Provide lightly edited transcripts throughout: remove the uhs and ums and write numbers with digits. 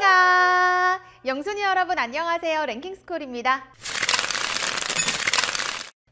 랭킹아! 영순이 여러분 안녕하세요. 랭킹스쿨입니다.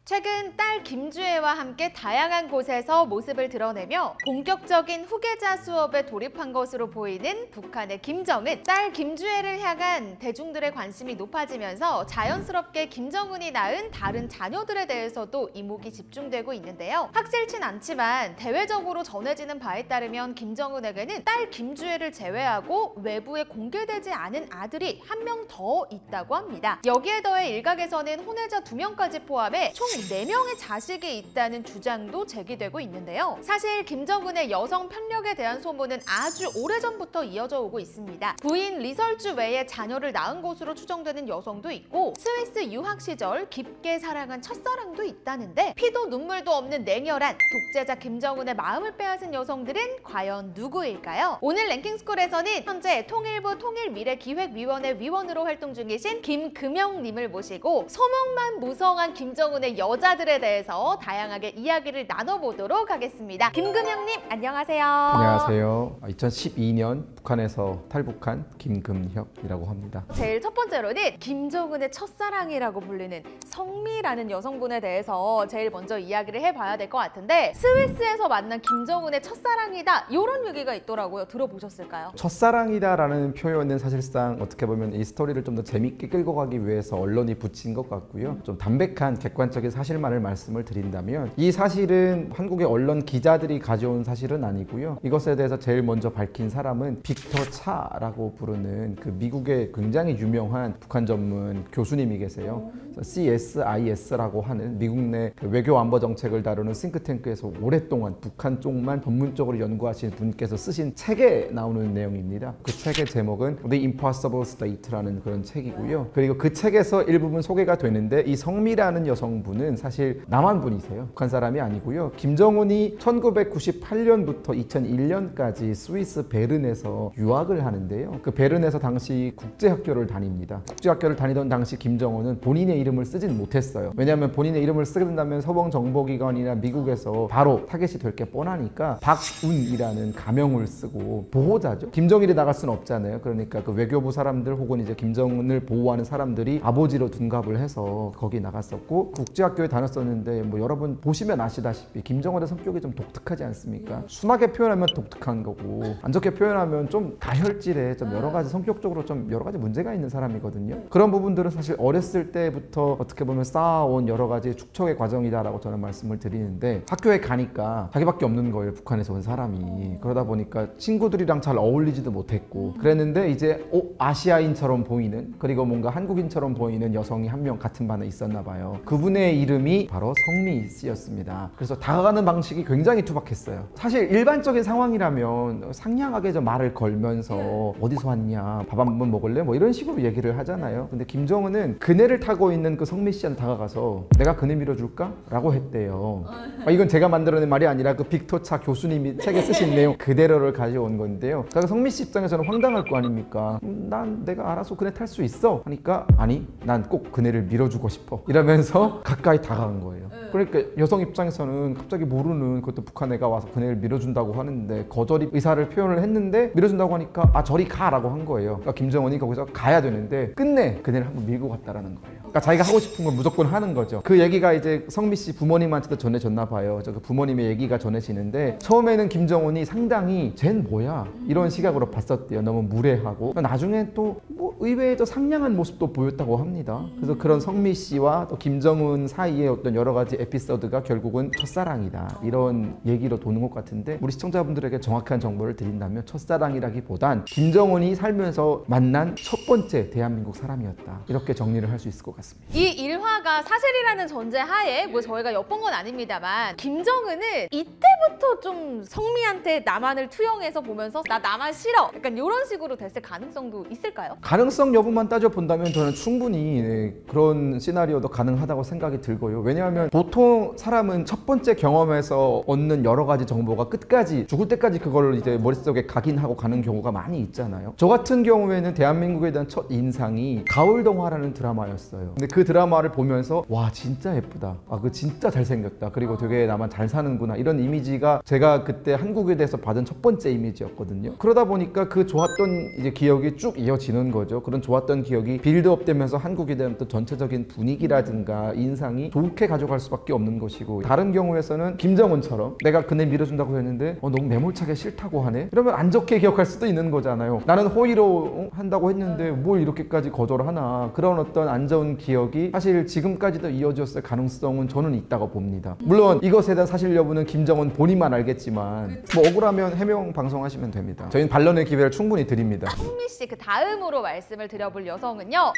최근 딸 김주혜와 함께 다양한 곳에서 모습을 드러내며 본격적인 후계자 수업에 돌입한 것으로 보이는 북한의 김정은. 딸 김주혜를 향한 대중들의 관심이 높아지면서 자연스럽게 김정은이 낳은 다른 자녀들에 대해서도 이목이 집중되고 있는데요. 확실치 않지만 대외적으로 전해지는 바에 따르면 김정은에게는 딸 김주혜를 제외하고 외부에 공개되지 않은 아들이 한 명 더 있다고 합니다. 여기에 더해 일각에서는 혼외자 2명까지 포함해 총 4명의 자식이 있다는 주장도 제기되고 있는데요. 사실 김정은의 여성 편력에 대한 소문은 아주 오래전부터 이어져 오고 있습니다. 부인 리설주 외에 자녀를 낳은 것으로 추정되는 여성도 있고 스위스 유학 시절 깊게 사랑한 첫사랑도 있다는데 피도 눈물도 없는 냉혈한 독재자 김정은의 마음을 빼앗은 여성들은 과연 누구일까요? 오늘 랭킹스쿨에서는 현재 통일부 통일미래기획위원회 위원으로 활동 중이신 김금영님을 모시고 소문만 무성한 김정은의 여자들에 대해서 다양하게 이야기를 나눠보도록 하겠습니다. 김금영님 안녕하세요. 안녕하세요. 2012년 북한에서 탈북한 김금혁이라고 합니다. 제일 첫 번째로는 김정은의 첫사랑이라고 불리는 성미라는 여성분에 대해서 제일 먼저 이야기를 해봐야 될 것 같은데, 스위스에서 만난 김정은의 첫사랑이다 이런 얘기가 있더라고요. 들어보셨을까요? 첫사랑이다라는 표현은 사실상 어떻게 보면 이 스토리를 좀 더 재밌게 끌고 가기 위해서 언론이 붙인 것 같고요. 좀 담백한 객관적인 사실만을 말씀을 드린다면 이 사실은 한국의 언론 기자들이 가져온 사실은 아니고요. 이것에 대해서 제일 먼저 밝힌 사람은 빅터 차라고 부르는 그 미국의 굉장히 유명한 북한 전문 교수님이 계세요. CSIS라고 하는 미국 내 외교 안보 정책을 다루는 싱크탱크에서 오랫동안 북한 쪽만 전문적으로 연구하신 분께서 쓰신 책에 나오는 내용입니다. 그 책의 제목은 The Impossible State라는 그런 책이고요. 그리고 그 책에서 일부분 소개가 되는데 이 성미라는 여성분은 사실 남한 분이세요. 북한 사람이 아니고요. 김정은이 1998년부터 2001년까지 스위스 베른에서 유학을 하는데요. 그 베른에서 당시 국제학교를 다닙니다. 국제학교를 다니던 당시 김정은은 본인의 이름을 쓰진 못했어요. 왜냐하면 본인의 이름을 쓰게 된다면 서방정보기관이나 미국에서 바로 타겟이 될 게 뻔하니까 박운이라는 가명을 쓰고, 보호자죠. 김정일이 나갈 수는 없잖아요. 그러니까 그 외교부 사람들 혹은 이제 김정은을 보호하는 사람들이 아버지로 둔갑을 해서 거기 나갔었고, 국제학교에 다녔었는데 뭐 여러분 보시면 아시다시피 김정은의 성격이 좀 독특하지 않습니까? 순하게 표현하면 독특한 거고 안 좋게 표현하면 좀 다혈질에 좀 여러 가지 성격적으로 좀 여러 가지 문제가 있는 사람이거든요. 그런 부분들은 사실 어렸을 때부터 어떻게 보면 쌓아온 여러 가지 축적의 과정이다라고 저는 말씀을 드리는데, 학교에 가니까 자기밖에 없는 거예요. 북한에서 온 사람이. 그러다 보니까 친구들이랑 잘 어울리지도 못했고 그랬는데 이제 아시아인처럼 보이는, 그리고 뭔가 한국인처럼 보이는 여성이 한 명 같은 반에 있었나 봐요. 그분의 이름이 바로 성미 씨였습니다. 그래서 다가가는 방식이 굉장히 투박했어요. 사실 일반적인 상황이라면 상냥하게 좀 말을 걸면서 어디서 왔냐, 밥 한 번 먹을래? 뭐 이런 식으로 얘기를 하잖아요. 근데 김정은은 그네를 타고 있는 그 성미 씨한테 다가가서 내가 그네 밀어줄까? 라고 했대요. 이건 제가 만들어낸 말이 아니라 그 빅터차 교수님이 책에 쓰신 내용 그대로를 가져온 건데요. 그러니까 성미 씨 입장에서는 황당할 거 아닙니까? 난 내가 알아서 그네 탈 수 있어 하니까, 아니 난 꼭 그네를 밀어주고 싶어 이러면서 가까이 다가간 거예요. 그러니까 여성 입장에서는 갑자기 모르는, 그것도 북한 애가 와서 그네를 밀어준다고 하는데 거절이 의사를 표현을 했는데 밀어준다고 하니까 아 저리 가라고 한 거예요. 그러니까 김정은이 거기서 가야 되는데 끝내 그네를 한번 밀고 갔다라는 거예요. 그러니까 자기가 하고 싶은 걸 무조건 하는 거죠. 그 얘기가 이제 성미 씨 부모님한테도 전해졌나 봐요. 그 부모님의 얘기가 전해지는데 처음에는 김정은이 상당히 쟨 뭐야 이런 시각으로 봤었대요. 너무 무례하고. 나중에 또 뭐 의외의 상냥한 모습도 보였다고 합니다. 그래서 그런 성미 씨와 또 김정은 사이의 어떤 여러 가지 에피소드가 결국은 첫사랑이다 이런 얘기로 도는 것 같은데, 우리 시청자분들에게 정확한 정보를 드린다면 첫사랑이라기보단 김정은이 살면서 만난 첫 번째 대한민국 사람이었다, 이렇게 정리를 할 수 있을 것 같습니다. 이 일화가 사실이라는 전제 하에 뭐 저희가 엿본 건 아닙니다만, 김정은은 이때부터 좀 성미한테 남한을 투영해서 보면서 나 남한 싫어 약간 이런 식으로 됐을 가능성도 있을까요? 가능성 여부만 따져본다면 저는 충분히 그런 시나리오도 가능하다고 생각이 들고요. 왜냐하면 보통 사람은 첫 번째 경험에서 얻는 여러 가지 정보가 끝까지 죽을 때까지 그걸 이제 머릿속에 각인하고 가는 경우가 많이 있잖아요. 저 같은 경우에는 대한민국에 대한 첫 인상이 가을동화라는 드라마였어요. 근데 그 드라마를 보면서 와 진짜 예쁘다, 그 진짜 잘생겼다, 그리고 되게 나만 잘 사는구나, 이런 이미지가 제가 그때 한국에 대해서 받은 첫 번째 이미지였거든요. 그러다 보니까 그 좋았던 이제 기억이 쭉 이어지는 거죠. 그런 좋았던 기억이 빌드업 되면서 한국에 대한 또 전체적인 분위기라든가 인상이 좋게 가져갈 수밖에 없는 것이고, 다른 경우에서는 김정은처럼 내가 그네 밀어준다고 했는데 너무 매몰차게 싫다고 하네, 이러면 안 좋게 기억할 수도 있는 거잖아요. 나는 호의로 한다고 했는데 뭘 이렇게까지 거절하나, 그런 어떤 안 좋은 기억이 사실 지금까지도 이어졌을 가능성은 저는 있다고 봅니다. 물론 이것에 대한 사실 여부는 김정은 본인만 알겠지만 뭐 억울하면 해명 방송하시면 됩니다. 저희는 반론의 기회를 충분히 드립니다. 흥미 씨, 그 다음으로 말씀을 드려볼 여성은요,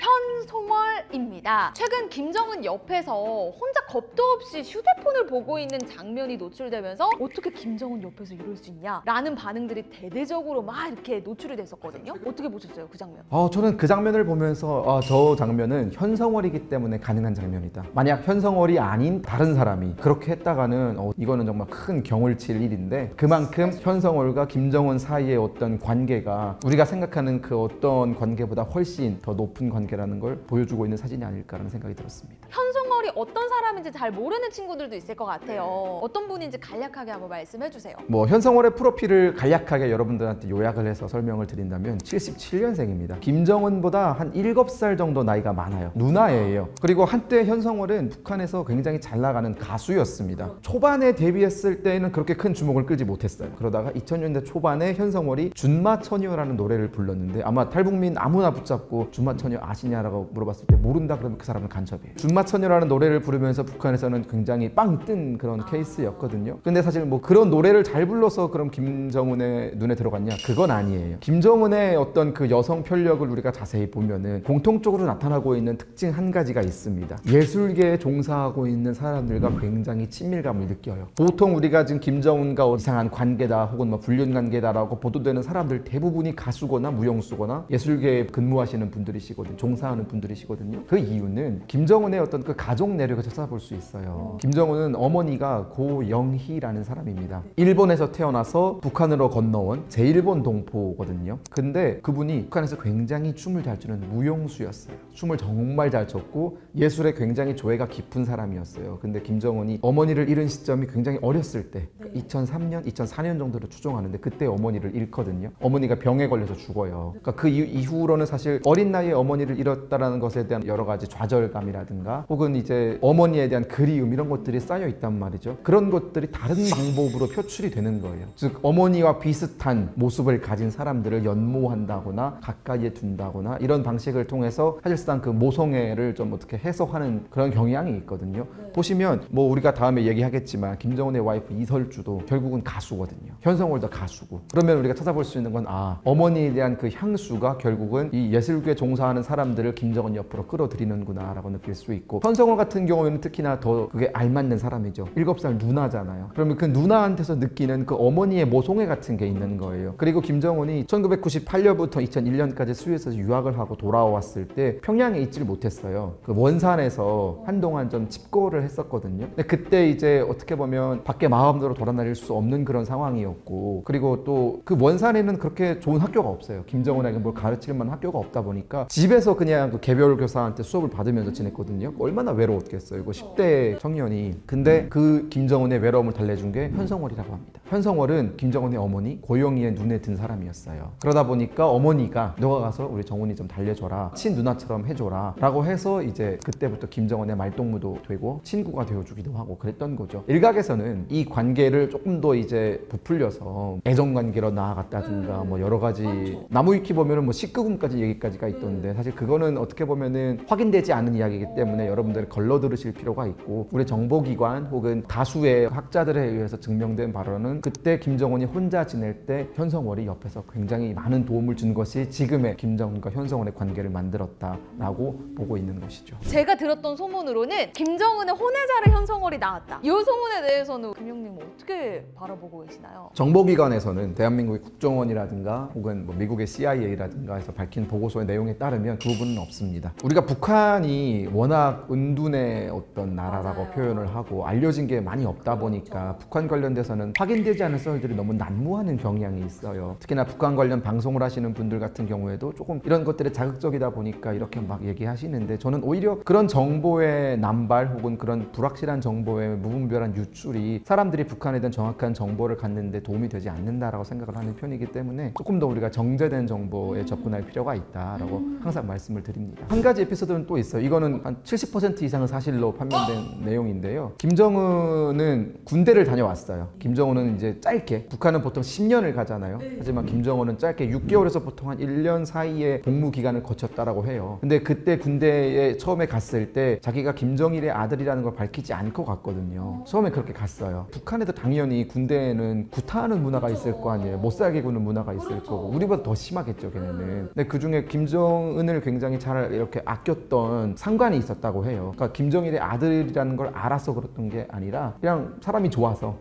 현송월입니다. 최근 김정은 옆에서 혼자 겁도 없이 휴대폰을 보고 있는 장면이 노출되면서 어떻게 김정은 옆에서 이럴 수 있냐 라는 반응들이 대대적으로 막 이렇게 노출이 됐었거든요. 어떻게 보셨어요, 그 장면? 저는 그 장면을 보면서 저 장면은 현성월이기 때문에 가능한 장면이다. 만약 현성월이 아닌 다른 사람이 그렇게 했다가는 이거는 정말 큰 경을 칠 일인데, 그만큼 현성월과 김정은 사이의 어떤 관계가 우리가 생각하는 그 어떤 관계보다 훨씬 더 높은 관계라는 걸 보여주고 있는 사진이 아닐까라는 생각이 들었습니다. 현송월이 어떤 사람인지 잘 모르는 친구들도 있을 것 같아요. 어떤 분인지 간략하게 한번 말씀해 주세요. 뭐 현성월의 프로필을 간략하게 여러분들한테 요약을 해서 설명을 드린다면 77년생입니다. 김정은보다 한 7살 정도 나이가 많아요. 누나예요. 그리고 한때 현성월은 북한에서 굉장히 잘 나가는 가수였습니다. 초반에 데뷔했을 때는 그렇게 큰 주목을 끌지 못했어요. 그러다가 2000년대 초반에 현성월이 준마처녀라는 노래를 불렀는데, 아마 탈북민 아무나 붙잡고 준마처녀 아시냐라고 물어봤을 때 모른다 그러면 그 사람은 간첩이에요. 준마처녀라는 노래를 부르면서 북한에서는 굉장히 빵 뜬 그런 케이스였거든요. 근데 사실 뭐 그런 노래를 잘 불러서 그럼 김정은의 눈에 들어갔냐? 그건 아니에요. 김정은의 어떤 그 여성 편력을 우리가 자세히 보면은 공통적으로 나타나고 있는 특징 한 가지가 있습니다. 예술계에 종사하고 있는 사람들과 굉장히 친밀감을 느껴요. 보통 우리가 지금 김정은과 이상한 관계다 혹은 뭐 불륜 관계다라고 보도되는 사람들 대부분이 가수거나 무용수거나 예술계에 근무하시는 분들이시거든요. 종사하는 분들이시거든요. 그 이유는 김정은의 어떤 그 가족 내력을 찾아볼 수 있어요. 김정은은 어머니가 고영희라는 사람입니다. 일본에서 태어나서 북한으로 건너온 제일본 동포거든요. 근데 그분이 북한에서 굉장히 춤을 잘 추는 무용수였어요. 춤을 정말 잘 췄고 예술에 굉장히 조예가 깊은 사람이었어요. 근데 김정은이 어머니를 잃은 시점이 굉장히 어렸을 때, 2003년, 2004년 정도로 추정하는데 그때 어머니를 잃거든요. 어머니가 병에 걸려서 죽어요. 그러니까 그 이후로는 사실 어린 나이에 어머니를 잃었다는 것에 대한 여러 가지 좌절감이라든가 혹은 이제 어머니에 대한 그리움, 이런 것들이 쌓여 있단 말이죠. 그런 것들이 다른 방법으로 표출이 되는 거예요. 즉 어머니와 비슷한 모습을 가진 사람들을 연모한다거나 가까이에 둔다거나 이런 방식을 통해서 사실상 그 모성애를 좀 어떻게 해소하는 그런 경향이 있거든요. 보시면 뭐 우리가 다음에 얘기하겠지만 김정은의 와이프 이설주도 결국은 가수거든요. 현성월도 가수고. 그러면 우리가 찾아볼 수 있는 건 어머니에 대한 그 향수가 결국은 이 예술계에 종사하는 사람들을 김정은 옆으로 끌어들이는구나 라고 느낄 수 있고, 현성월 같은 경우에는 특히나 더 그게 알맞는 사람이죠. 7살 누나잖아요. 그러면 그 누나한테서 느끼는 그 어머니의 모성애 같은 게 있는 거예요. 그리고 김정은이 1998년부터 2001년까지 스위스에서 유학을 하고 돌아왔을 때 평양에 있지를 못했어요. 그 원산에서 한동안 좀 칩거를 했었거든요. 근데 그때 이제 어떻게 보면 밖에 마음대로 돌아다닐 수 없는 그런 상황이었고, 그리고 또 그 원산에는 그렇게 좋은 학교가 없어요. 김정은에게 뭘 가르칠 만한 학교가 없다 보니까 집에서 그냥 그 개별 교사한테 수업을 받으면서 지냈거든요. 얼마나 외로웠겠어요, 이거 10대 청년이. 근데 그 김정은의 외로움을 달래준 게 현성월이라고 합니다. 현성월은 김정은의 어머니 고영희의 눈에 든 사람이었어요. 그러다 보니까 어머니가 너가 가서 우리 정훈이 좀 달래줘라, 친누나처럼 해줘라 라고 해서 이제 그때부터 김정은의 말동무도 되고 친구가 되어주기도 하고 그랬던 거죠. 일각에서는 이 관계를 조금 더 이제 부풀려서 애정관계로 나아갔다든가 뭐 여러 가지, 나무위키 보면은 뭐 19금까지 얘기까지가 있던데 사실 그거는 어떻게 보면은 확인되지 않은 이야기이기 때문에 여러분들 걸러 들으실 필요가 있고, 우리 정보기관 혹은 다수의 학자들에 의해서 증명된 발언은 그때 김정은이 혼자 지낼 때 현성월이 옆에서 굉장히 많은 도움을 준 것이 지금의 김정은과 현성월의 관계를 만들었다라고 보고 있는 것이죠. 제가 들었던 소문으로는 김정은의 혼외자를 현성월이 낳았다. 이 소문에 대해서는 금영님 어떻게 바라보고 계시나요? 정보기관에서는 대한민국의 국정원이라든가 혹은 뭐 미국의 CIA라든가 해서 밝힌 보고서의 내용에 따르면 그 부분은 없습니다. 우리가 북한이 워낙 은둔의 어떤 나라라고 표현을 하고 알려진 게 많이 없다 보니까 북한 관련돼서는 확인되지 않은 썰들이 너무 난무하는 경향이 있어요. 특히나 북한 관련 방송을 하시는 분들 같은 경우에도 조금 이런 것들이 자극적이다 보니까 이렇게 막 얘기하시는데, 저는 오히려 그런 정보의 남발 혹은 그런 불확실한 정보의 무분별한 유출이 사람들이 북한에 대한 정확한 정보를 갖는데 도움이 되지 않는다라고 생각을 하는 편이기 때문에 조금 더 우리가 정제된 정보에 접근할 필요가 있다라고 항상 말씀을 드립니다. 한 가지 에피소드는 또 있어요. 이거는 한 70% 이상은 사실로 판명된 내용인데요. 김정은은 군대를 다녀왔어요. 김정은은 이제 짧게, 북한은 보통 10년을 가잖아요. 하지만 김정은은 짧게 6개월에서 보통 한 1년 사이에 복무 기간을 거쳤다라고 해요. 근데 그때 군대에 처음에 갔을 때 자기가 김정일의 아들이라는 걸 밝히지 않고 갔거든요. 처음에 그렇게 갔어요. 북한에도 당연히 군대에는 구타하는 문화가 있을 거 아니에요. 못 살게 구는 문화가 있을 거고, 우리보다 더 심하겠죠, 걔네는. 근데 그중에 김정은을 굉장히 잘 이렇게 아꼈던 상관이 있었다고 해요. 그러니까 김정일의 아들이라는 걸 알아서 그랬던 게 아니라 그냥 사람이 좋아서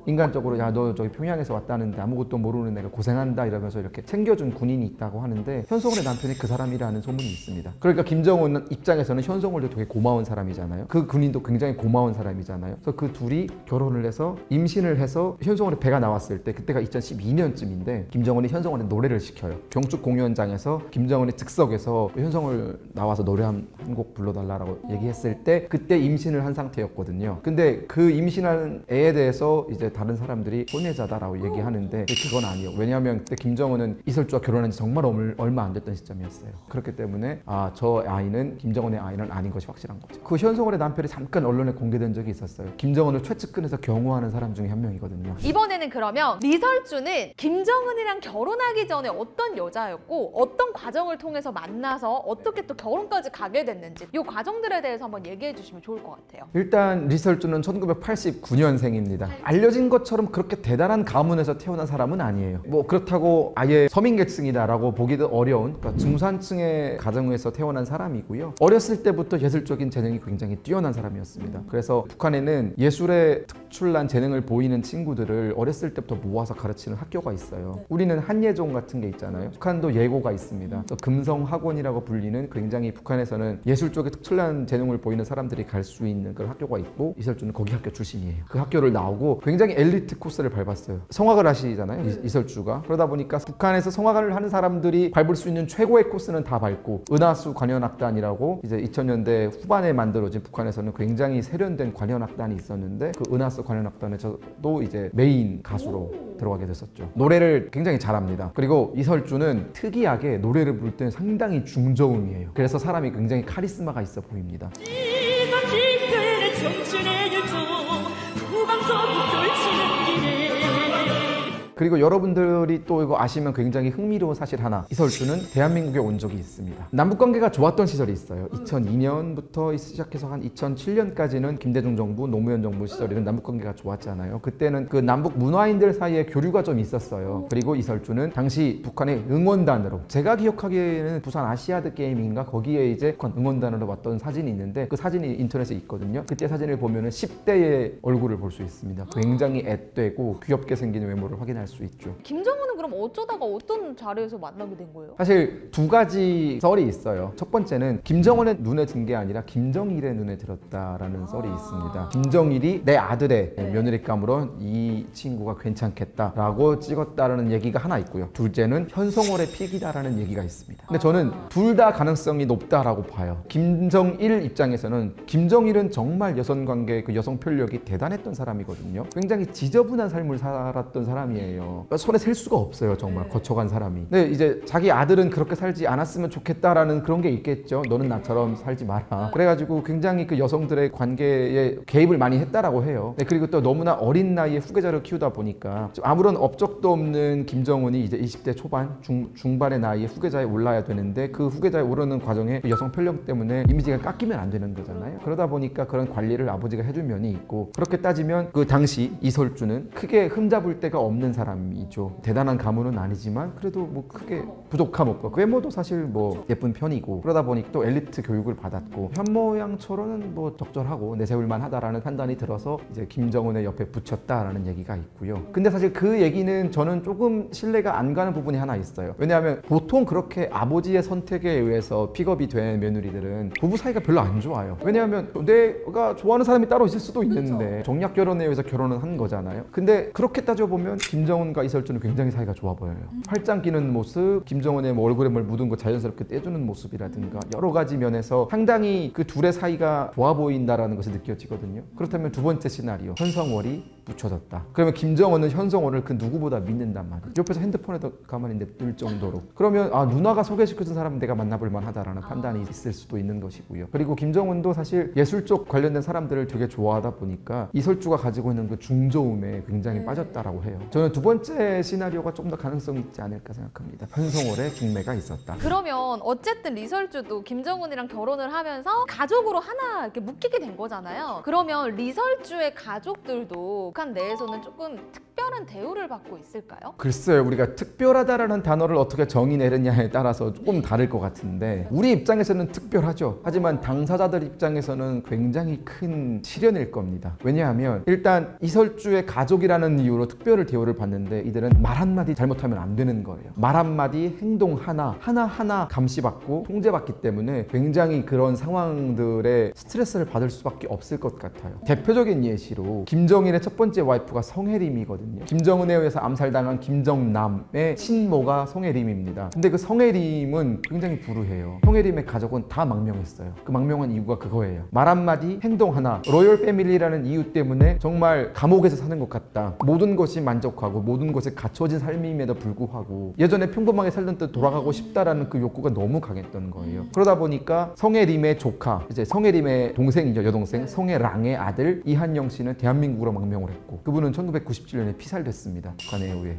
인간적으로 야, 너 저기 평양에서 왔다는데 아무것도 모르는 애가 고생한다 이러면서 이렇게 챙겨준 군인이 있다고 하는데, 현성월의 남편이 그 사람이라는 소문이 있습니다. 그러니까 김정은 입장에서는 현성월도 되게 고마운 사람이잖아요. 그 군인도 굉장히 고마운 사람이잖아요. 그래서 그 둘이 결혼을 해서 임신을 해서 현성월의 배가 나왔을 때, 그때가 2012년쯤인데 김정은이 현성월에 노래를 시켜요. 경축 공연장에서 김정은이 즉석에서 현성월 나와서 노래 한 곡 불러달라고 얘기했을 때 그때 임신을 한 상태였거든요. 근데 그 임신한 애에 대해서 이제 다른 사람들이 혼외자다라고 얘기하는데 그건 아니에요. 왜냐하면 그때 김정은은 이설주와 결혼한 지 정말 얼마 안 됐던 시점이었어요. 그렇기 때문에 저 아이는 김정은의 아이는 아닌 것이 확실한 거죠. 그 현성월의 남편이 잠깐 언론에 공개된 적이 있었어요. 김정은을 최측근에서 경호하는 사람 중에 한 명이거든요. 이번에는 그러면 리설주는 김정은이랑 결혼하기 전에 어떤 여자였고 어떤 과정을 통해서 만나서 어떻게 또 결혼까지 가게 됐는지, 이 과정들에 대해서 한번 얘기해 주시면 좋을 것 같아요. 일단 리설주는 1989년생입니다. 알려진 것처럼 그렇게 대단한 가문에서 태어난 사람은 아니에요. 뭐 그렇다고 아예 서민계층이다라고 보기도 어려운, 그러니까 중산층의 가정에서 태어난 사람이고요. 어렸을 때부터 예술적인 재능이 굉장히 뛰어난 사람이었습니다. 그래서 북한에는 예술에 특출난 재능을 보이는 친구들을 어렸을 때부터 모아서 가르치는 학교가 있어요. 우리는 한예종 같은 게 있잖아요. 북한도 예고가 있습니다. 금성학원이라고 불리는 굉장히 북한에서는 예술 쪽에 특출난 재능을 보이는 사람들이 갈 수 있는 그런 학교가 있고, 이설주는 거기 학교 출신이에요. 그 학교를 나오고 굉장히 엘리트 코스를 밟았어요. 성악을 하시잖아요, 이설주가. 그러다 보니까 북한에서 성악을 하는 사람들이 밟을 수 있는 최고의 코스는 다 밟고, 은하수 관현악단이라고 이제 2000년대 후반에 만들어진 북한에서는 굉장히 세련된 관현악단이 있었는데, 그 은하수 관현악단에서도 이제 메인 가수로 들어가게 됐었죠. 노래를 굉장히 잘합니다. 그리고 이설주는 특이하게 노래를 부를 때는 상당히 중저음이에요. 그래서 사람이 굉장히 카리스마가 있어 보입니다. 그리고 여러분들이 또 이거 아시면 굉장히 흥미로운 사실 하나, 이설주는 대한민국에 온 적이 있습니다. 남북관계가 좋았던 시절이 있어요. 2002년부터 시작해서 한 2007년까지는 김대중 정부, 노무현 정부 시절에는 남북관계가 좋았잖아요. 그때는 그 남북 문화인들 사이에 교류가 좀 있었어요. 그리고 이설주는 당시 북한의 응원단으로, 제가 기억하기에는 부산 아시아드 게임인가 거기에 이제 북한 응원단으로 왔던 사진이 있는데, 그 사진이 인터넷에 있거든요. 그때 사진을 보면은 10대의 얼굴을 볼 수 있습니다. 굉장히 앳되고 귀엽게 생긴 외모를 확인할 수 있죠. 김정은은 그럼 어쩌다가 어떤 자리에서 만나게 된 거예요? 사실 두 가지 썰이 있어요. 첫 번째는 김정은의 눈에 든 게 아니라 김정일의 눈에 들었다라는 썰이 있습니다. 김정일이 내 아들의 며느리감으로 이 친구가 괜찮겠다라고 찍었다라는 얘기가 하나 있고요. 둘째는 현성월의 픽이다라는 얘기가 있습니다. 근데 저는 둘 다 가능성이 높다라고 봐요. 김정일 입장에서는 김정일은 정말 여성관계, 그 여성 편력이 대단했던 사람이거든요. 굉장히 지저분한 삶을 살았던 사람이에요. 사람이에요. 손에 셀 수가 없어요. 정말 거쳐간 사람이. 근데 이제 자기 아들은 그렇게 살지 않았으면 좋겠다라는 그런 게 있겠죠. 너는 나처럼 살지 마라. 그래가지고 굉장히 그 여성들의 관계에 개입을 많이 했다라고 해요. 네, 그리고 또 너무나 어린 나이에 후계자를 키우다 보니까 아무런 업적도 없는 김정은이 이제 20대 초반, 중반의 나이에 후계자에 올라야 되는데 그 후계자에 오르는 과정에 그 여성 편령 때문에 이미지가 깎이면 안 되는 거잖아요. 그러다 보니까 그런 관리를 아버지가 해준 면이 있고, 그렇게 따지면 그 당시 이설주는 크게 흠잡을 데가 없는 사람이죠. 대단한 가문은 아니지만 그래도 뭐 크게 부족함 없고, 외모도 사실 뭐 예쁜 편이고, 그러다 보니 또 엘리트 교육을 받았고 현모양처로는 뭐 적절하고 내세울만 하다라는 판단이 들어서 이제 김정은의 옆에 붙였다라는 얘기가 있고요. 근데 사실 그 얘기는 저는 조금 신뢰가 안 가는 부분이 하나 있어요. 왜냐하면 보통 그렇게 아버지의 선택에 의해서 픽업이 된 며느리들은 부부 사이가 별로 안 좋아요. 왜냐하면 내가 좋아하는 사람이 따로 있을 수도 있는데 정략 결혼에 의해서 결혼을 한 거잖아요. 근데 그렇게 따져보면 김정은과 이설주는 굉장히 사이가 좋아 보여요. 팔짱 끼는 모습, 김정은의 뭐 얼굴에 뭘 묻은 거 자연스럽게 떼주는 모습이라든가 여러 가지 면에서 상당히 그 둘의 사이가 좋아 보인다라는 것이 느껴지거든요. 그렇다면 두 번째 시나리오, 현성월이 붙여졌다. 그러면 김정은은 현성월을 그 누구보다 믿는단 말이에요. 옆에서 핸드폰에도 가만히 냅둘 정도로. 그러면 아, 누나가 소개시켜준 사람은 내가 만나볼 만하다라는 판단이 있을 수도 있는 것이고요. 그리고 김정은도 사실 예술 쪽 관련된 사람들을 되게 좋아하다 보니까 이설주가 가지고 있는 그 중저음에 굉장히 빠졌다라고 해요. 저는 두 번째 시나리오가 좀 더 가능성이 있지 않을까 생각합니다. 현성월의 중매가 있었다. 그러면 어쨌든 리설주도 김정은이랑 결혼을 하면서 가족으로 하나 이렇게 묶이게 된 거잖아요. 그러면 리설주의 가족들도 북한 내에서는 조금 특별한 대우를 받고 있을까요? 글쎄요, 우리가 특별하다라는 단어를 어떻게 정의 내느냐에 따라서 조금 다를 것 같은데, 우리 입장에서는 특별하죠. 하지만 당사자들 입장에서는 굉장히 큰 시련일 겁니다. 왜냐하면 일단 이설주의 가족이라는 이유로 특별한 대우를 받는데, 이들은 말 한마디 잘못하면 안 되는 거예요. 말 한마디, 행동 하나하나 감시받고 통제받기 때문에 굉장히 그런 상황들에 스트레스를 받을 수밖에 없을 것 같아요. 대표적인 예시로 김정일의 첫 번째 와이프가 성혜림이거든요. 김정은에 의해서 암살당한 김정남의 친모가 성혜림입니다. 근데 그 성혜림은 굉장히 불우해요. 성혜림의 가족은 다 망명했어요. 그 망명한 이유가 그거예요. 말 한마디, 행동 하나. 로열 패밀리라는 이유 때문에 정말 감옥에서 사는 것 같다. 모든 것이 만족하고 모든 것이 갖춰진 삶임에도 불구하고 예전에 평범하게 살던 때 돌아가고 싶다라는 그 욕구가 너무 강했던 거예요. 그러다 보니까 성혜림의 조카, 이제 성혜림의 동생이죠, 여동생 성혜랑의 아들 이한영 씨는 대한민국으로 망명을 했고, 그분은 1997년에 피살됐습니다. 북한에 의해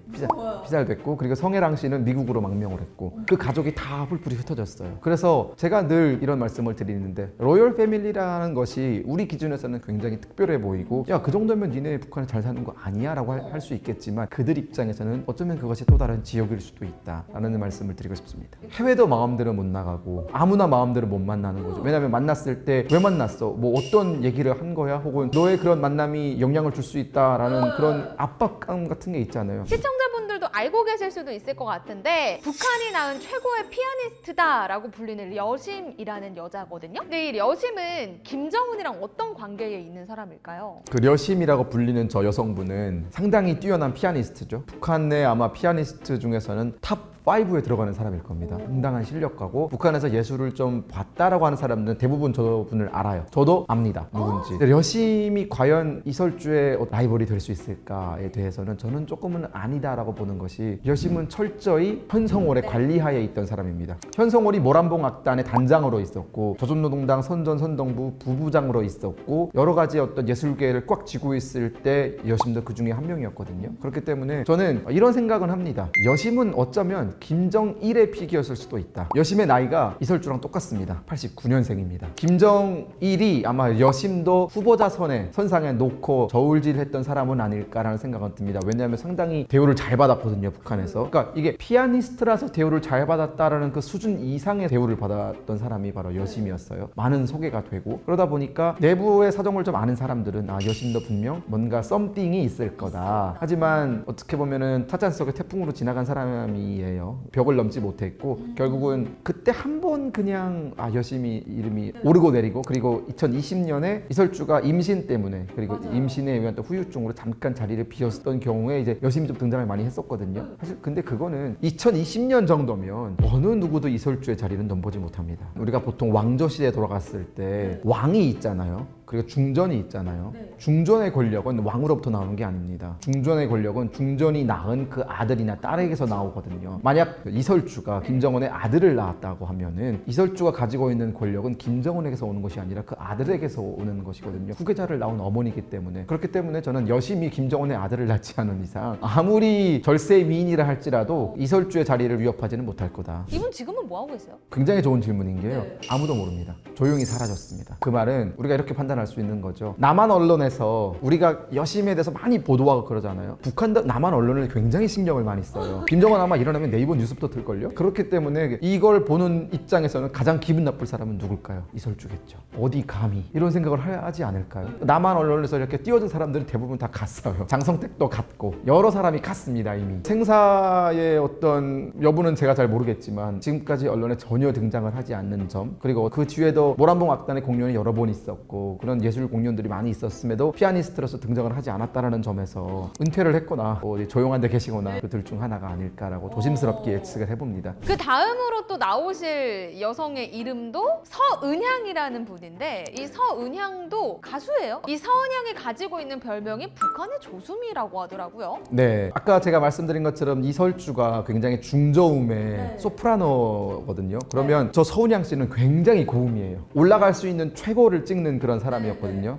피살됐고, 그리고 성혜랑 씨는 미국으로 망명을 했고, 그 가족이 다 뿔뿔이 흩어졌어요. 그래서 제가 늘 이런 말씀을 드리는데, 로열 패밀리라는 것이 우리 기준에서는 굉장히 특별해 보이고, 야, 그 정도면 니네 북한에 잘 사는 거 아니야? 라고 할 수 있겠지만, 그들 입장에서는 어쩌면 그것이 또 다른 지옥일 수도 있다 라는 말씀을 드리고 싶습니다. 해외도 마음대로 못 나가고 아무나 마음대로 못 만나는 거죠. 왜냐면 만났을 때 왜 만났어? 뭐 어떤 얘기를 한 거야? 혹은 너의 그런 만남이 영향을 줄 수 있다라는 그런 압박감 같은 게 있잖아요. 시청자분들도 알고 계실 수도 있을 것 같은데, 북한이 낳은 최고의 피아니스트다라고 불리는 려심이라는 여자거든요. 근데 이 려심은 김정은이랑 어떤 관계에 있는 사람일까요? 그 려심이라고 불리는 저 여성분은 상당히 뛰어난 피아니스트죠. 북한 내 아마 피아니스트 중에서는 탑 5에 들어가는 사람일 겁니다. 상당한 실력가고, 북한에서 예술을 좀 봤다라고 하는 사람들은 대부분 저분을 알아요. 저도 압니다, 누군지. 근데 려심이 과연 이설주의 라이벌이 될 수 있을까에 대해서는 저는 조금은 아니다라고 보는 것이, 려심은 철저히 현성월의 관리하에 있던 사람입니다. 현성월이 모란봉 악단의 단장으로 있었고, 조선노동당 선전선동부 부부장으로 있었고, 여러 가지 어떤 예술계를 꽉 쥐고 있을 때 여심도 그 중에 한 명이었거든요. 그렇기 때문에 저는 이런 생각은 합니다. 여심은 어쩌면 김정일의 픽이었을 수도 있다. 여심의 나이가 이설주랑 똑같습니다. 89년생입니다. 김정일이 아마 여심도 후보자 선상에 놓고 저울질했던 사람은 아닐까라는 생각은 듭니다. 왜냐하면 상당히 대우를 잘 받았거든요, 북한에서. 그러니까 이게 피아니스트라서 대우를 잘 받았다라는 그 수준 이상의 대우를 받았던 사람이 바로 여심이었어요. 많은 소개가 되고, 그러다 보니까 내부의 사정을 좀 아는 사람들은 아, 여심도 분명 뭔가 썸띵이 있을 거다. 하지만 어떻게 보면은 타잔 속의 태풍으로 지나간 사람이에요. 벽을 넘지 못했고, 결국은 그때 한 번 그냥 여심이 이름이 오르고 내리고, 그리고 2020년에 이설주가 임신 때문에, 그리고 임신에 의한 또 후유증으로 잠깐 자리를 비웠던 경우에 이제 여심이 좀 등장을 많이 했었거든요. 했었거든요. 사실 근데 그거는 2020년 정도면 어느 누구도 이설주의 자리는 넘보지 못합니다. 우리가 보통 왕조 시대에 돌아갔을 때 왕이 있잖아요. 그리고 중전이 있잖아요. 중전의 권력은 왕으로부터 나오는 게 아닙니다. 중전의 권력은 중전이 낳은 그 아들이나 딸에게서 나오거든요. 만약 이설주가 김정은의 아들을 낳았다고 하면은 이설주가 가지고 있는 권력은 김정은에게서 오는 것이 아니라 그 아들에게서 오는 것이거든요. 후계자를 낳은 어머니이기 때문에. 그렇기 때문에 저는 여심이 김정은의 아들을 낳지 않은 이상 아무리 절세 미인이라 할지라도 이설주의 자리를 위협하지는 못할 거다. 이분 지금은 뭐 하고 계세요? 굉장히 좋은 질문인 게요. 아무도 모릅니다. 조용히 사라졌습니다. 그 말은 우리가 이렇게 판단할 수 있는 거죠. 남한 언론에서 우리가 여심에 대해서 많이 보도하고 그러잖아요. 북한도 남한 언론을 굉장히 신경을 많이 써요. 김정은 아마 일어나면 네이버 뉴스부터 틀걸요? 그렇기 때문에 이걸 보는 입장에서는 가장 기분 나쁠 사람은 누굴까요? 이설주겠죠. 어디 감히 이런 생각을 하지 않을까요? 남한 언론에서 이렇게 띄워준 사람들은 대부분 다 갔어요. 장성택도 갔고 여러 사람이 갔습니다. 이미 생사의 어떤 여부는 제가 잘 모르겠지만 지금까지 언론에 전혀 등장을 하지 않는 점, 그리고 그 뒤에도 모란봉 악단의 공연이 여러 번 있었고 그런 예술 공연들이 많이 있었음에도 피아니스트로서 등장을 하지 않았다는 점에서 은퇴를 했거나 조용한 데 계시거나 그 둘 중 하나가 아닐까라고 조심스럽게 예측을 해봅니다. 그 다음으로 또 나오실 여성의 이름도 서은향이라는 분인데, 이 서은향도 가수예요. 이 서은향이 가지고 있는 별명이 북한의 조수미라고 하더라고요. 네, 아까 제가 말씀드린 것처럼 이설주가 굉장히 중저음의 소프라노거든요. 그러면 저 서은향 씨는 굉장히 고음이에요. 올라갈 수 있는 최고를 찍는 그런 사람이었거든요.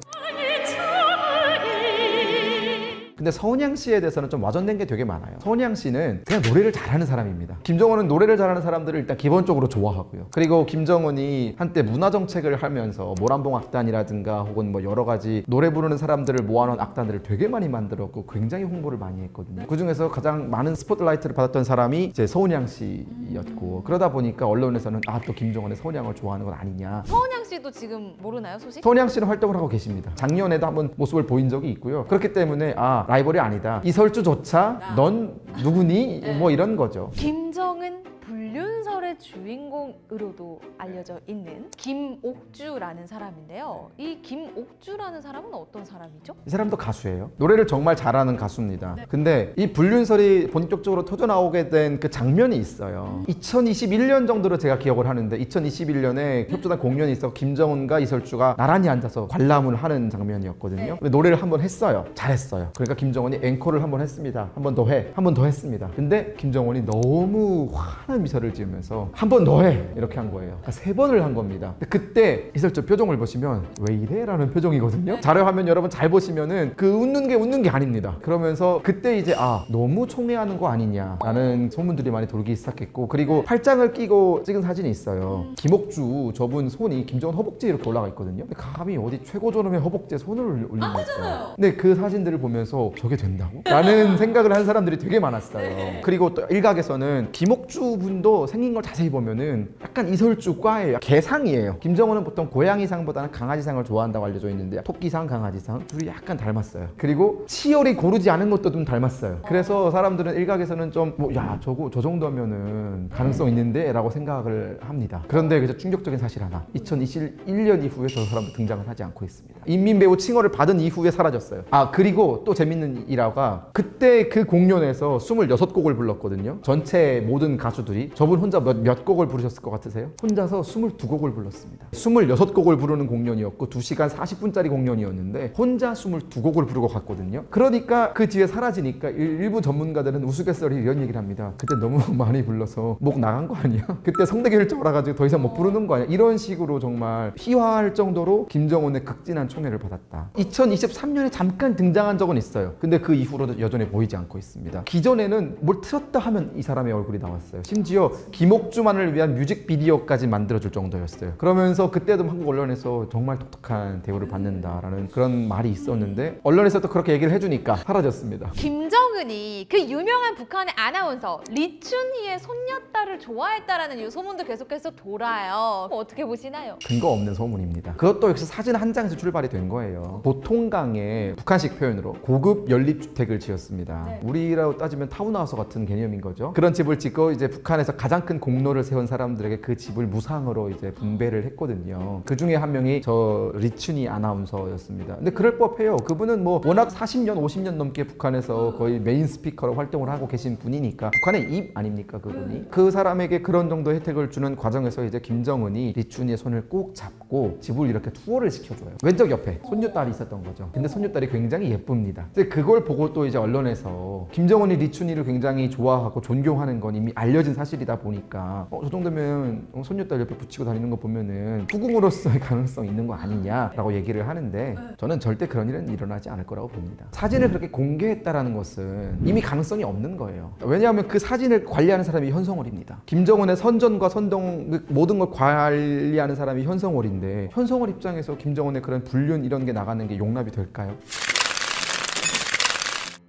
근데 서은향 씨에 대해서는 좀 와전된 게 되게 많아요. 서은향 씨는 그냥 노래를 잘하는 사람입니다. 김정은은 노래를 잘하는 사람들을 일단 기본적으로 좋아하고요. 그리고 김정은이 한때 문화정책을 하면서 모란봉 악단이라든가 혹은 뭐 여러 가지 노래 부르는 사람들을 모아놓은 악단들을 되게 많이 만들었고 굉장히 홍보를 많이 했거든요. 그 중에서 가장 많은 스포트라이트를 받았던 사람이 이제 서은향 씨였고, 그러다 보니까 언론에서는 또 김정은의 서은향을 좋아하는 건 아니냐. 서은향 씨도 지금 모르나요, 소식? 서은향 씨는 활동을 하고 계십니다. 작년에도 한번 모습을 보인 적이 있고요. 그렇기 때문에 라이벌이 아니다. 이설주조차 넌 누구니? 뭐 이런 거죠. 김정은 불륜설의 주인공으로도 알려져 있는 김옥주라는 사람인데요. 이 김옥주라는 사람은 어떤 사람이죠? 이 사람도 가수예요. 노래를 정말 잘하는 가수입니다. 근데 이 불륜설이 본격적으로 터져나오게 된 그 장면이 있어요. 2021년 정도로 제가 기억을 하는데 2021년에 협조단 공연이 있어 김정은과 이설주가 나란히 앉아서 관람을 하는 장면이었거든요. 근데 노래를 한번 했어요. 잘했어요. 그러니까 김정은이 앵콜을 한번 했습니다. 한 번 더 해. 한 번 더 했습니다. 근데 김정은이 너무 환한 미소를 지으면서 한 번 더 해. 이렇게 한 거예요. 그러니까 3번을 한 겁니다. 근데 그때 이설주 표정을 보시면 왜 이래? 라는 표정이거든요. 자료 화면 여러분 잘 보시면은 그 웃는 게 아닙니다. 그러면서 그때 이제 너무 총애하는 거 아니냐 라는 소문들이 많이 돌기 시작했고, 그리고 팔짱을 끼고 찍은 사진이 있어요. 김옥주 저분 손이 김정은 허벅지에 이렇게 올라가 있거든요. 근데 감히 어디 최고저놈의 허벅지에 손을 올린 거예요. 근데 그 사진들을 보면서 저게 된다고? 라는 생각을 한 사람들이 되게 많았어요. 그리고 또 일각에서는 김옥주 분도 생긴 걸 자세히 보면은 약간 이설주과예요. 개상이에요. 김정은은 보통 고양이상보다는 강아지상을 좋아한다고 알려져 있는데 토끼상, 강아지상 둘이 약간 닮았어요. 그리고 치열이 고르지 않은 것도 좀 닮았어요. 그래서 사람들은 일각에서는 좀 저 정도면은 가능성 있는데 라고 생각을 합니다. 그런데 그저 충격적인 사실 하나, 2021년 이후에 저 사람도 등장을 하지 않고 있습니다. 인민배우 칭호를 받은 이후에 사라졌어요. 그리고 또 재밌는 일화가 그때 그 공연에서 26곡을 불렀거든요. 전체 모든 가수들이. 저분 혼자 몇 곡을 부르셨을 것 같으세요? 혼자서 22곡을 불렀습니다. 26곡을 부르는 공연이었고 2시간 40분짜리 공연이었는데 혼자 22곡을 부르고 갔거든요. 그러니까 그 뒤에 사라지니까 일부 전문가들은 우스갯소리 이런 얘기를 합니다. 그때 너무 많이 불러서 목 나간 거 아니야? 그때 성대 결절 와가지고 더 이상 못 부르는 거 아니야? 이런 식으로 정말 희화할 정도로 김정은의 극진한 총애를 받았다. 2023년에 잠깐 등장한 적은 있어요. 근데 그 이후로도 여전히 보이지 않고 있습니다. 기존에는 뭘 틀었다 하면 이 사람의 얼굴이 나왔어요. 심지어 김옥주만을 위한 뮤직비디오까지 만들어줄 정도였어요. 그러면서 그때도 한국 언론에서 정말 독특한 대우를 받는다라는 그런 말이 있었는데 언론에서도 그렇게 얘기를 해주니까 사라졌습니다. 김정은이 그 유명한 북한의 아나운서 리춘희의 손녀딸을 좋아했다라는 이 소문도 계속해서 돌아요. 어떻게 보시나요? 근거 없는 소문입니다. 그것도 역시 사진 한 장에서 출발이 된 거예요. 보통강에 북한식 표현으로 고급 연립주택을 지었습니다. 우리라고 따지면 타운하우스 같은 개념인 거죠. 그런 집을 짓고 이제 북한에서 가장 큰 공로를 세운 사람들에게 그 집을 무상으로 이제 분배를 했거든요. 그 중에 한 명이 저 리춘희 아나운서였습니다. 근데 그럴 법해요. 그분은 뭐 워낙 40년, 50년 넘게 북한에서 거의 메인 스피커로 활동을 하고 계신 분이니까 북한의 입 아닙니까 그분이? 그 사람에게 그런 정도 혜택을 주는 과정에서 이제 김정은이 리춘이의 손을 꼭 잡고 집을 이렇게 투어를 시켜줘요. 왼쪽 옆에 손녀딸이 있었던 거죠. 근데 손녀딸이 굉장히 예쁩니다. 근데 그걸 보고 또 이제 언론에서 김정은이 리춘이를 굉장히 좋아하고 존경하는 건 이미 알려진 사실이다 보니까 저 정도면 손녀딸 옆에 붙이고 다니는 거 보면은 후궁으로서의 가능성이 있는 거 아니냐라고 얘기를 하는데 저는 절대 그런 일은 일어나지 않을 거라고 봅니다. 사진을 그렇게 공개했다라는 것은 이미 가능성이 없는 거예요. 왜냐하면 그 사진을 관리하는 사람이 현성월입니다. 김정은의 선전과 선동 모든 걸 관리하는 사람이 현성월인데 현성월 입장에서 김정은의 그런 불륜 이런 게 나가는 게 용납이 될까요?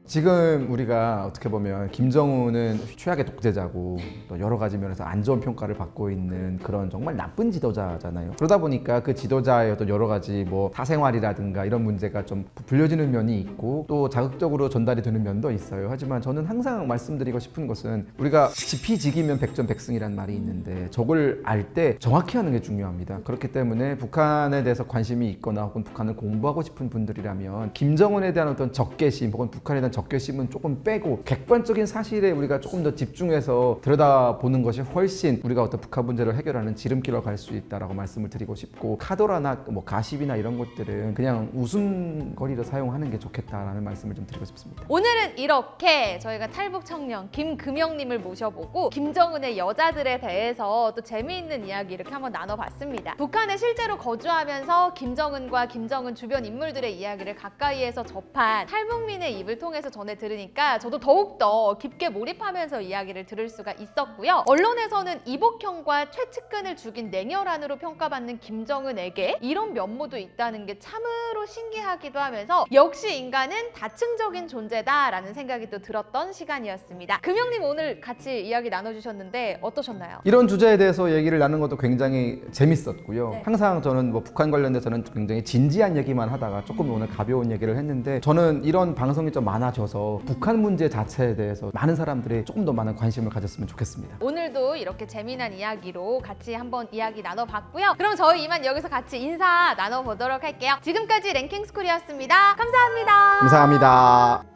지금 우리가 어떻게 보면 김정은은 최악의 독재자고 또 여러 가지 면에서 안 좋은 평가를 받고 있는 그런 정말 나쁜 지도자잖아요. 그러다 보니까 그 지도자의 어떤 여러 가지 뭐 사생활이라든가 이런 문제가 좀 불려지는 면이 있고 또 자극적으로 전달이 되는 면도 있어요. 하지만 저는 항상 말씀드리고 싶은 것은 우리가 지피지기면 백전백승이라는 말이 있는데 적을 알 때 정확히 하는 게 중요합니다. 그렇기 때문에 북한에 대해서 관심이 있거나 혹은 북한을 공부하고 싶은 분들이라면 김정은에 대한 어떤 적개심 혹은 북한에 대한 적개심은 조금 빼고 객관적인 사실에 우리가 조금 더 집중해서 들여다보는 것이 훨씬 우리가 어떤 북한 문제를 해결하는 지름길로 갈 수 있다라고 말씀을 드리고 싶고 카더라나 뭐 가십이나 이런 것들은 그냥 웃음거리로 사용하는 게 좋겠다라는 말씀을 좀 드리고 싶습니다. 오늘은 이렇게 저희가 탈북 청년 김금영님을 모셔보고 김정은의 여자들에 대해서 또 재미있는 이야기 이렇게 한번 나눠봤습니다. 북한에 실제로 거주하면서 김정은과 김정은 주변 인물들의 이야기를 가까이에서 접한 탈북민의 입을 통해서 전해 들으니까 저도 더욱더 깊게 몰입하면서 이야기를 들을 수가 있었고요. 언론에서는 이복형과 최측근을 죽인 냉혈한으로 평가받는 김정은에게 이런 면모도 있다는 게 참으로 신기하기도 하면서 역시 인간은 다층적인 존재다라는 생각이 또 들었던 시간이었습니다. 금영님 오늘 같이 이야기 나눠주셨는데 어떠셨나요? 이런 주제에 대해서 얘기를 나누는 것도 굉장히 재밌었고요. 네. 항상 저는 뭐 북한 관련돼서는 굉장히 진지한 얘기만 하다가 조금 오늘 가벼운 얘기를 했는데 저는 이런 방송이 좀 많아져서 북한 문제 자체에 대해서 많은 사람들이 조금 더 많은 관심을 가졌으면 좋겠습니다. 오늘도 이렇게 재미난 이야기로 같이 한번 이야기 나눠봤고요. 그럼 저희 이만 여기서 같이 인사 나눠보도록 할게요. 지금까지 랭킹스쿨이었습니다. 감사합니다. 감사합니다.